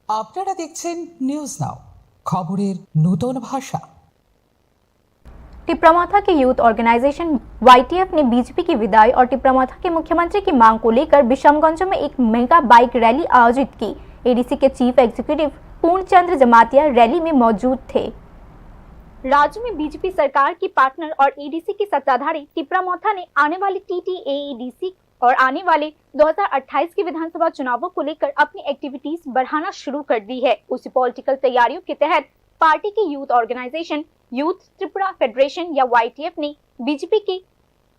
আপনারা দেখছেন news now, খবরের নতুন ভাষা। टिपरामाथा के यूथ ऑर्गेनाइजेशन YTF ने बीजेपी की विदाई और टिपरामाथा के मुख्यमंत्री की मांग को लेकर विषमगंज में एक मेगा बाइक रैली आयोजित की। एडीसी के चीफ एग्जीक्यूटिव पूर्णचंद्र जमातिया रैली में मौजूद थे। राज्य में बीजेपी सरकार की पार्टनर और एडीसी की सत्ताधारी टिपरामाथा ने आने वाले TTAEDC और आने वाले 2028 के विधानसभा चुनावों को लेकर अपनी एक्टिविटीज बढ़ाना शुरू कर दी है। उसी पॉलिटिकल तैयारियों के तहत पार्टी की youth organisation youth Tripura federation या YTF ने बीजेपी की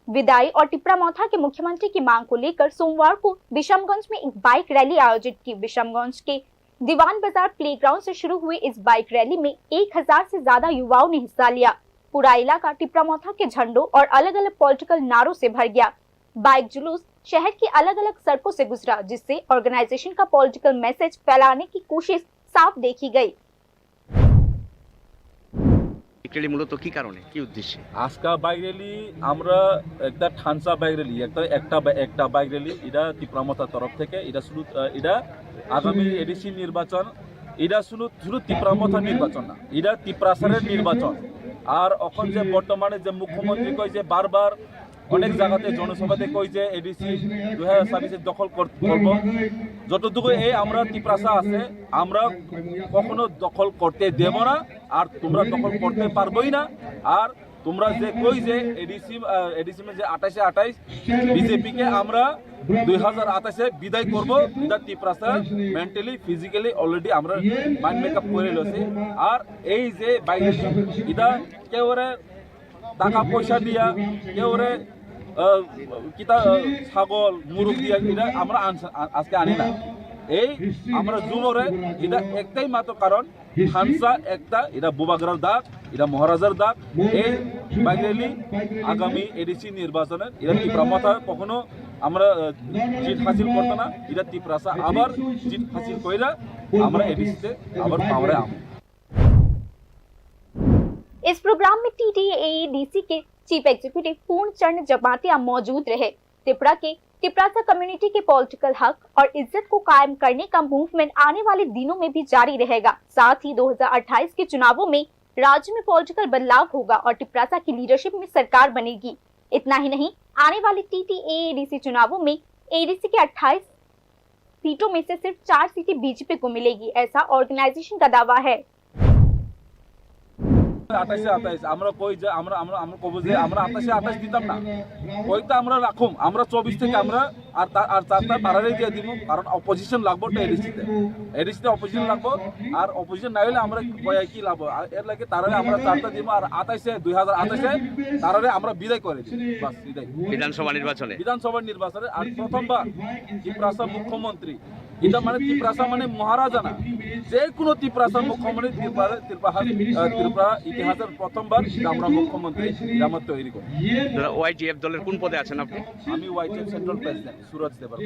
विदाई और टिपरामाथा के मुख्यमंत्री की मांग को लेकर सोमवार को विषमगंज में एक बाइक रैली आयोजित की। विषमगंज के दीवान बाजार प्लेग्राउंड से शुरू हुई इस बाइक रैली में 1000 से ज्यादा युवाओं ने हिस्सा लिया। पूरा इलाका टिपरामाथा के झंडों और अलग अलग पॉलिटिकल नारों से भर गया। बाइक जुलूस शहर की अलग अलग सड़कों से गुजरा, जिससे ऑर्गेनाइजेशन का पॉलिटिकल मैसेज फैलाने की कोशिश साफ देखी गई। মূলত কি কারণে, কি উদ্দেশ্যে আজকা বাইক র্যালি? আমরা একটা ঠানসা বাইক র্যালি, একটা বাইক র্যালি এটা টিপরামাথার তরফ থেকে। এটা আগামী এডিসি নির্বাচন, এটা শুধু টিপরামাথার নির্বাচন না, এটা টিপরাসারের নির্বাচন। আর এখন যে বর্তমানে যে মুখ্যমন্ত্রী কই যে বারবার অনেক জায়গাতে জনসভাতে কই যে এডিসি 2026 দখল করব, যতটুকু এই আমরা টিপরাসা আছে আমরা কখনো দখল করতে দেব না, আর তোমরা দখল করতে পারবোই না। আর তোমরা যে কই যে এডিসি যে 28 বিজেপি কে আমরা 2028 বিদায় করব, এটা টিপরাসা মেন্টালি ফিজিক্যালি অলরেডি আমরা মাইন্ড মেকআপ করে লছি। আর এই যে বাইরে এটা কেউরে টাকা পয়সা দিয়া, কেউরে ছাগল মুরগ দিয়া এটা আমরা আজকে আনি না। এই আমরা জুমরে এটা একটাই মাত্র কারণ, হানসা একটা, এটা বুবাগরার দাগ, এটা মহারাজার দাগ। এই বাইক র্যালি আগামী এডিসি নির্বাচনে এটা টিপরামাথা কখনো আমরা জিত হাসিল করতো না, এটা টিপরাসা আবার জিত হাসিল কইরা আমরা এডিসিতে আবার পাওয়ারে আম। इस प्रोग्राम में TTAEDC के चीफ एग्जीक्यूटिव पूर्णचंद्र जमातिया मौजूद रहे। टिपरासा कम्युनिटी के पॉलिटिकल हक और इज्जत को कायम करने का मूवमेंट आने वाले दिनों में भी जारी रहेगा। साथ ही 2028 के चुनावों में राज्य में पॉलिटिकल बदलाव होगा और टिपरासा की लीडरशिप में सरकार बनेगी। इतना ही नहीं, आने वाले TTAEDC चुनावों में एडीसी के 28 सीटों में से सिर्फ 4 सीटें बीजेपी को मिलेगी, ऐसा ऑर्गेनाइजेशन का दावा है। 28 আমরা কই যে আমরা কব যে আমরা 28 দিতাম না, কইতে আমরা রাখুম, আমরা 24 থেকে আমরা আর চারটা তারারে দিয়ে দিব, কারণ অপোজিশন লাগবো তো এডিসিতে অপোজিশন লাগবো। আর অপোজিশন না হলে আমরা কয় কি লাভ, আর এর লাগে তারারে আমরা চারটা দিব। আর 2028 তারারে আমরা বিদায় করে দিব, বাস বিদায়। বিধানসভা নির্বাচনে আর প্রথমবার টিপরাসা মুখ্যমন্ত্রী, এটা মানে টিপরাসা মানে মহারাজা না, যে কোনো টিপরাসা মুখ্যমন্ত্রী ত্রিপুরা ইতিহাসের প্রথমবার আমরা মুখ্যমন্ত্রী আমরা তৈরি করি। YTF দলের কোন পদে আছেন আপনি? আমি YTF সেন্ট্রাল প্রেসিডেন্ট सूरज देवर।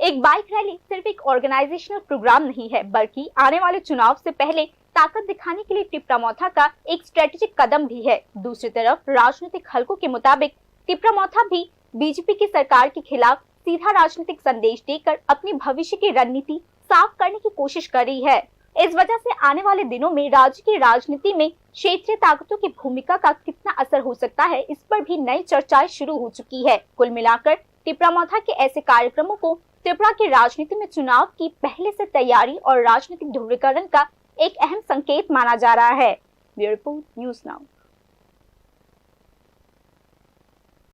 एक बाइक रैली सिर्फ एक ऑर्गेनाइजेशनल प्रोग्राम नहीं है, बल्कि आने वाले चुनाव से पहले ताकत दिखाने के लिए टिपरामाथा का एक स्ट्रेटेजिक कदम भी है। दूसरी तरफ राजनीतिक हलकों के मुताबिक टिपरामाथा भी बीजेपी की सरकार के खिलाफ सीधा राजनीतिक संदेश देकर अपनी भविष्य की रणनीति साफ करने की कोशिश कर रही है। इस वजह से आने वाले दिनों में राज्य की राजनीति में क्षेत्रीय ताकतों की भूमिका का कितना असर हो सकता है, इस पर भी नई चर्चाएं शुरू हो चुकी है। कुल मिलाकर टिपरामाथा के ऐसे कार्यक्रमों को त्रिपुरा की राजनीति में चुनाव की पहले से तैयारी और राजनीतिक ध्रुवीकरण का एक अहम संकेत माना जा रहा है। Bureau report, news now.